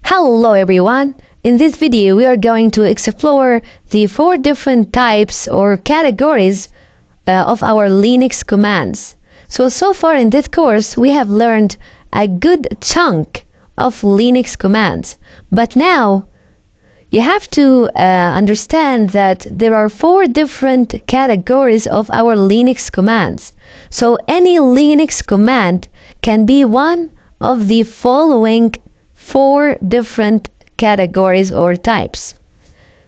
Hello everyone! In this video we are going to explore the 4 different types or categories of our Linux commands. So far in this course we have learned a good chunk of Linux commands, but now you have to understand that there are 4 different categories of our Linux commands. So any Linux command can be one of the following 4 different categories or types.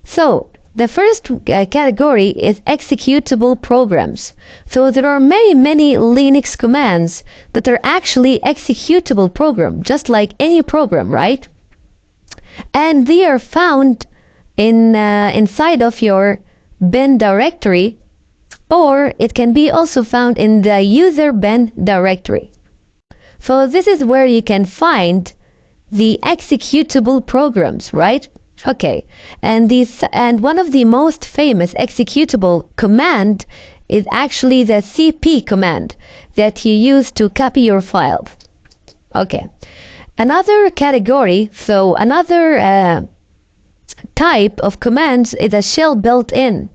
So the first category is executable programs. So there are many Linux commands that are actually executable program, just like any program, right? And they are found inside of your bin directory, or it can be also found in the user bin directory. So this is where you can find the executable programs, right? Okay, and one of the most famous executable command is actually the cp command that you use to copy your files. Okay, another category, so another type of commands is a shell built in.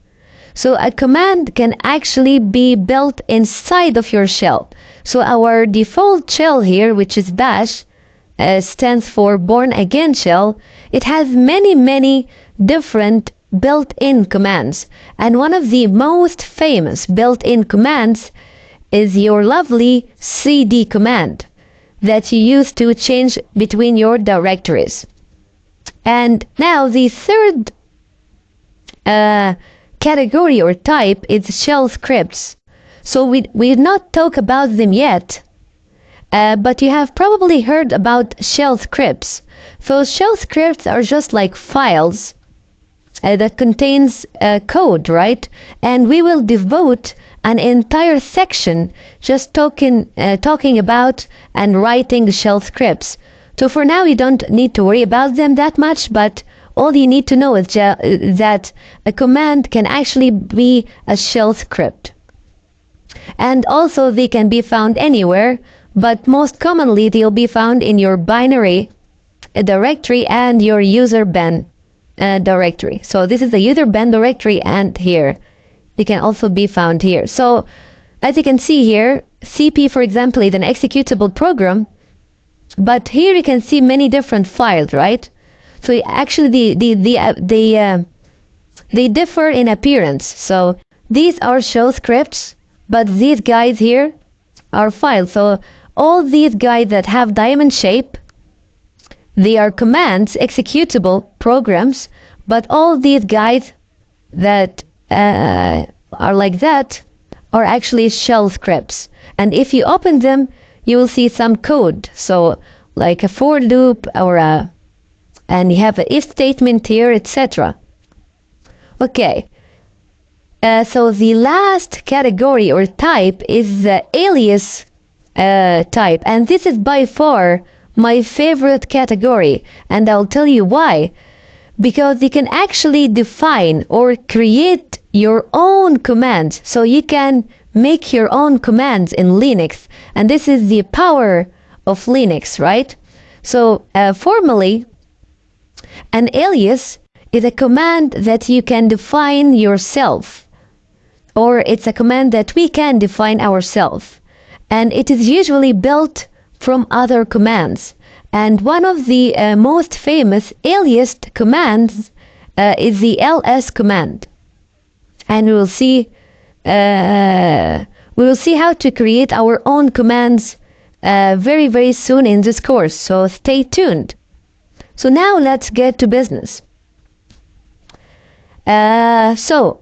So a command can actually be built inside of your shell. So our default shell here, which is bash, stands for born again shell. It has many different built-in commands, and one of the most famous built-in commands is your lovely cd command that you use to change between your directories. And now the third category or type is shell scripts. So we not talk about them yet, but you have probably heard about shell scripts. So shell scripts are just like files that contains code, right? And we will devote an entire section just talking about and writing shell scripts. So for now you don't need to worry about them that much, but all you need to know is that a command can actually be a shell script. And also they can be found anywhere, but most commonly they'll be found in your binary directory and your user bin directory. So this is the user bin directory, and here they can also be found here. So as you can see here, cp, for example, is an executable program, but here you can see many different files, right? So actually they differ in appearance. So these are shell scripts, but these guys here are files. So all these guys that have diamond shape, they are commands, executable programs, but all these guys that are like that are actually shell scripts. And if you open them, you will see some code. So like a for loop or and you have an if statement here, etc. Okay. So the last category or type is the alias type, and this is by far my favorite category, and I'll tell you why. Because you can actually define or create your own commands. So you can make your own commands in Linux, and this is the power of Linux, right? So formally, an alias is a command that you can define yourself, or it's a command that we can define ourselves, and it is usually built from other commands. And one of the most famous aliased commands is the ls command, and we will see how to create our own commands very soon in this course, so stay tuned. So now let's get to business. So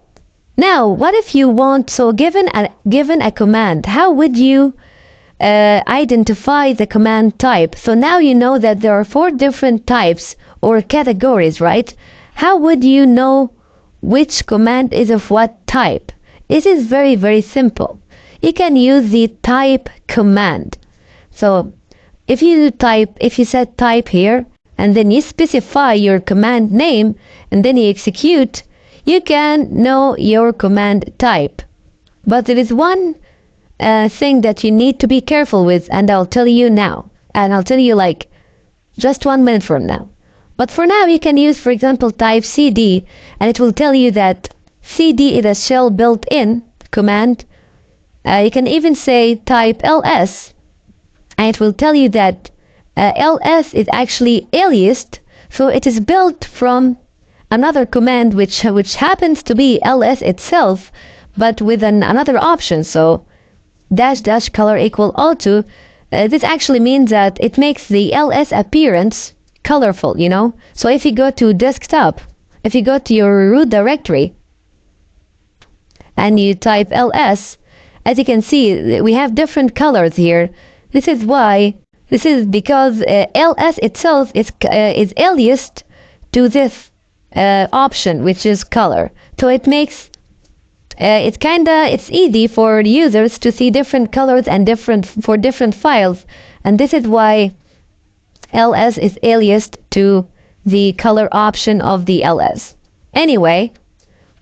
now what if you want, so given a command, how would you identify the command type? So now you know that there are 4 different types or categories, right? How would you know which command is of what type? It is very simple. You can use the type command. So if you set type here, and then you specify your command name, and then you execute, you can know your command type. But there is one thing that you need to be careful with, and I'll tell you now. And I'll tell you like just 1 minute from now. But for now, you can use, for example, type cd, and it will tell you that cd is a shell built-in command. You can even say type ls, and it will tell you that ls is actually aliased, so it is built from another command which happens to be ls itself, but with another option. So dash dash color equal auto. This actually means that it makes the ls appearance colorful, you know. So if you go to desktop, if you go to your root directory and you type ls, as you can see, we have different colors here. This is why, this is because ls itself is aliased to this option, which is color. So it makes it's easy for users to see different colors and different files, and this is why ls is aliased to the color option of the ls. Anyway,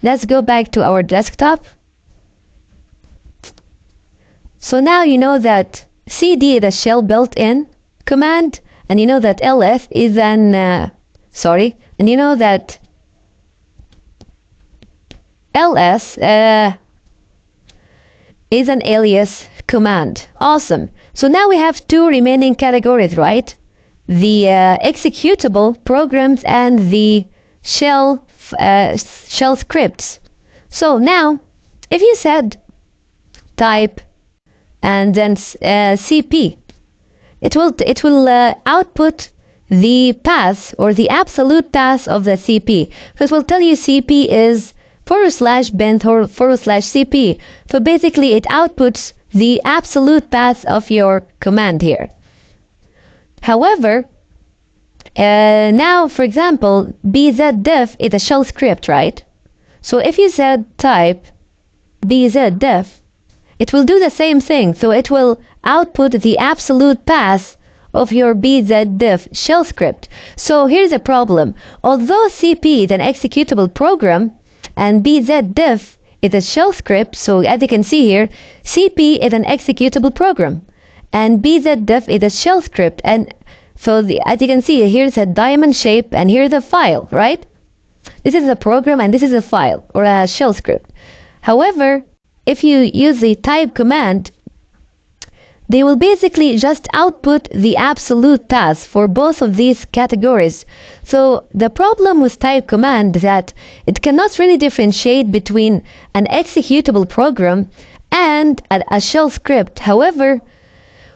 let's go back to our desktop. So now you know that cd is a shell built-in command, and you know that ls is an and you know that ls is an alias command. Awesome. So now we have two remaining categories, right? The executable programs and the shell scripts. So now, if you said type and then cp, it will output the path or the absolute path of the cp. So it will tell you cp is /bin or /cp. So basically it outputs the absolute path of your command here. However, now for example, bzdef is a shell script, right? So if you said type bzdef, it will do the same thing. So it will output the absolute path of your bzdef shell script. So here's a problem. Although cp is an executable program and bzdef is a shell script, so as you can see here, cp is an executable program and bzdef is a shell script, and so as you can see, here's a diamond shape and here's a file, right? This is a program and this is a file or a shell script. However, if you use the type command, they will basically just output the absolute path for both of these categories. So the problem with type command is that it cannot really differentiate between an executable program and a shell script. However,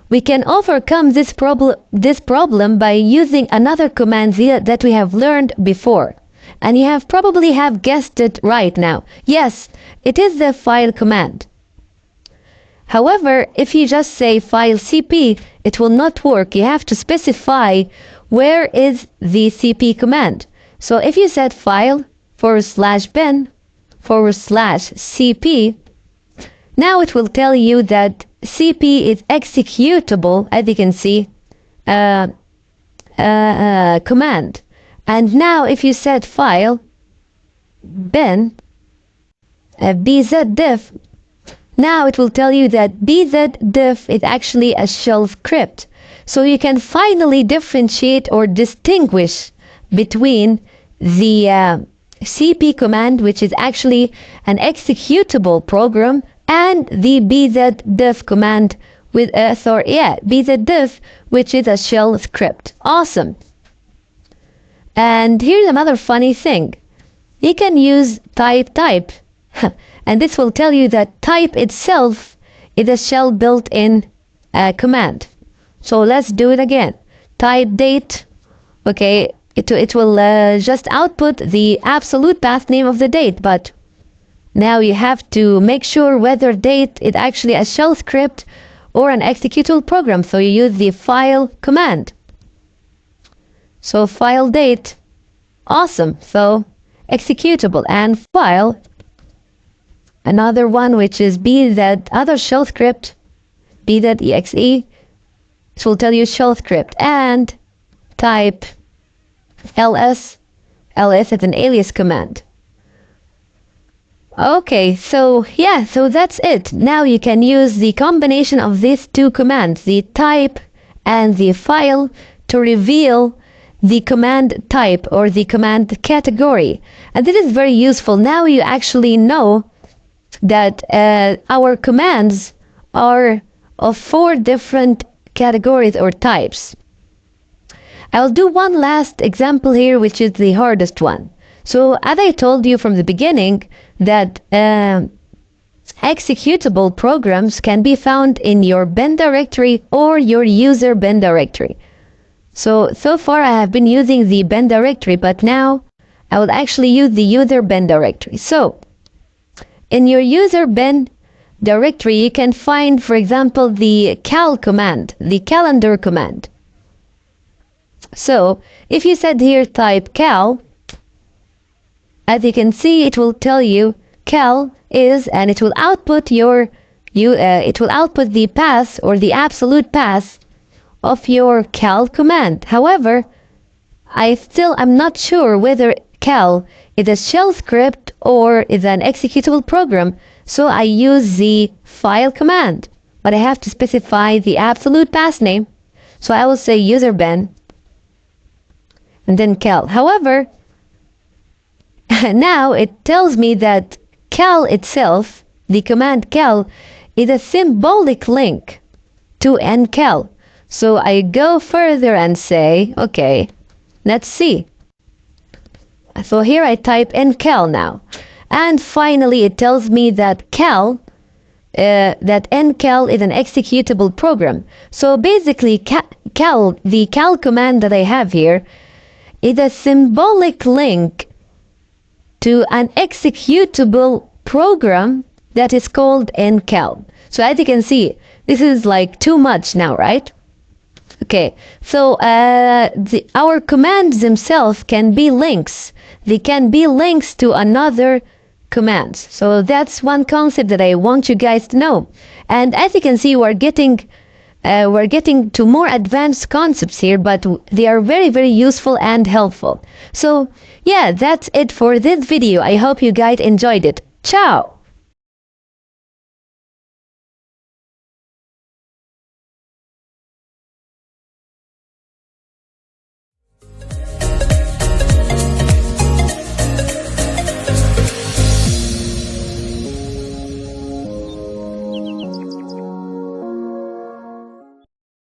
we can overcome this problem by using another command that we have learned before. And you have probably guessed it right now. Yes, it is the file command. However, if you just say file cp, it will not work. You have to specify where is the cp command. So if you said file /bin /cp, now it will tell you that cp is executable, as you can see, command. And now if you said file bin bzdef, now it will tell you that bzdef is actually a shell script. So you can finally differentiate or distinguish between the cp command, which is actually an executable program, and the bzdef command with bzdef, which is a shell script. Awesome. And here's another funny thing. You can use type and this will tell you that type itself is a shell built-in command. So let's do it again. Type date. Okay, it will just output the absolute path name of the date, but now you have to make sure whether date is actually a shell script or an executable program. So you use the file command. So file date. Awesome. So executable and file. Another one, which is that other shell script, bz.exe. It will tell you shell script, and type ls. ls is an alias command. Okay, so yeah, so that's it. Now you can use the combination of these two commands, the type and the file, to reveal the command type or the command category. And this is very useful. Now you actually know that our commands are of 4 different categories or types. I'll do one last example here, which is the hardest one. So as I told you from the beginning that executable programs can be found in your bin directory or your user bin directory. So far I have been using the bin directory, but now I will actually use the user bin directory. So in your user bin directory, you can find, for example, the cal command, the calendar command. So if you said here type cal, as you can see, it will tell you cal is, and it will output it will output the path or the absolute path of your cal command. However, I still am not sure whether cal is a shell script or is an executable program, so I use the file command, but I have to specify the absolute path name. So I will say user bin and then cal. However, now it tells me that cal itself, the command cal, is a symbolic link to ncal. So I go further and say, okay, let's see. So here I type ncal now. And finally it tells me that ncal is an executable program. So basically the cal command that I have here is a symbolic link to an executable program that is called ncal. So as you can see, this is like too much now, right? Okay, so our commands themselves can be links. They can be links to another commands. So that's one concept that I want you guys to know. And as you can see, we're getting to more advanced concepts here, but they are very, very useful and helpful. So yeah, that's it for this video. I hope you guys enjoyed it. Ciao!